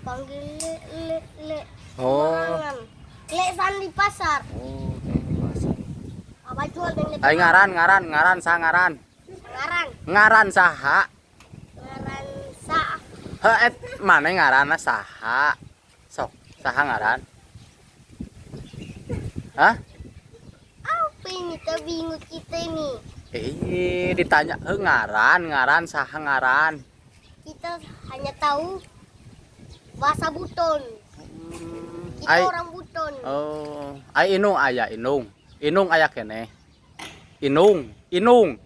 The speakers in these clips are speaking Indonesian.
Dipanggil le. Oh. Sembarangan. Le san di pasar. Oh, di pasar. Apa jual dengan Ay ngaran sa ngaran. Ngaran. Ngaran saha? Ngaran sa. He mana ngaranna saha? Sok, saha ngaran? Hah? Apa ini? Kita bingung kita ini. Ditanya ngaran saha ngaran? Kita hanya tahu bahasa Buton. Kita Ay, orang Buton. oh, ay inung aya inung. Inung aya kene. Inung. Inung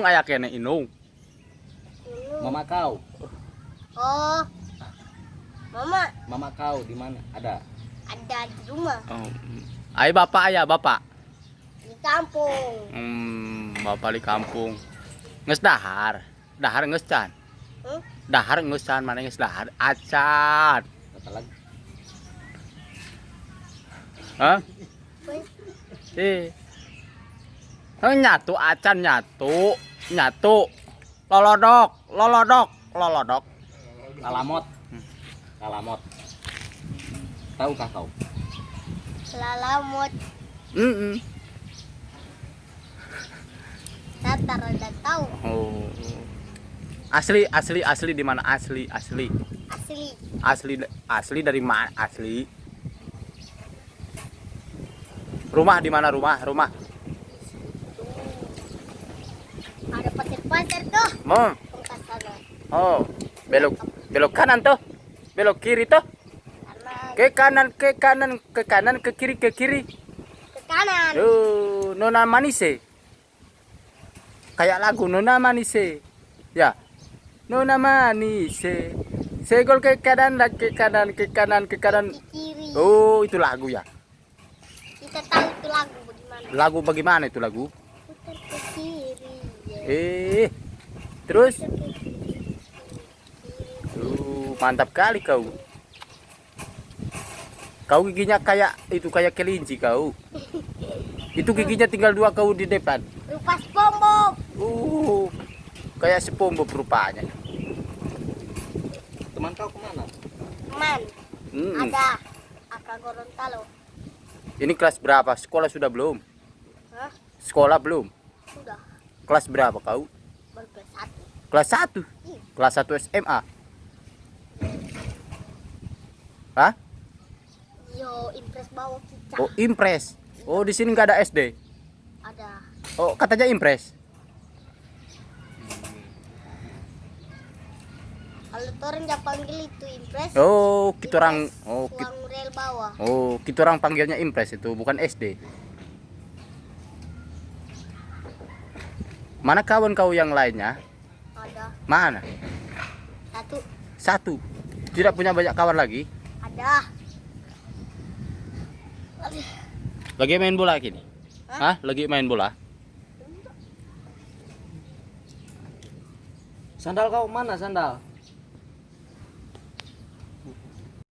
aya kene inung. Mama kau. Oh. Mama kau di mana? Ada. Ada di rumah. Oh. Ay bapak aya bapak. Di kampung. Bapak di kampung. Geus dahar. Dahar geus can. Dahar geus can mana geus dahar? Acan. Kata lagi. Hah? Nyatu acan nyatu. Lolodok. Kalamot. Tahukah kau? Selalamot. Tatar udah tahu. Oh. Asli di mana asli? Asli dari mana asli? Rumah di mana rumah? Ada pasir tuh. Ke sana. Oh, belok kanan tuh. Belok kiri tuh. Kanan. Ke kanan, ke kiri. Ke kanan. Nona Manise. Kayak lagu Nona Manise. Ya. Nona Manise. Segol ke kanan, ke kanan. Ke kiri. Oh, itu lagu ya. Kita tahu itu lagu bagaimana. Lagu bagaimana itu lagu? Putar ke kiri. Ya. Terus? Putar ke kiri. Mantap kali kau. Kau giginya kayak kelinci kau. Itu giginya tinggal 2 kau di depan. Rupa SpongeBob. Kayak SpongeBob rupanya. Teman kau kemana? Teman. Ada Aka Gorontalo. Ini kelas berapa? Sekolah sudah belum? Hah? Sekolah belum? Sudah. Kelas berapa kau? Baru kelas 1. Kelas 1? Iya. Kelas 1 SMA? Hah? Yo, impres bawa kita. Oh, impres. Oh, di sini nggak ada SD. Ada. Oh, katanya impres. Kalau orang dia panggil itu impres. Oh, kita orang Uang rel bawah. kita orang panggilnya impres itu, bukan SD. Mana kawan kau yang lainnya? Ada. Mana? 1. Tidak punya banyak kawan lagi? Ada. Lagi main bola gini? Hah? Lagi main bola? Sandal kau mana sandal?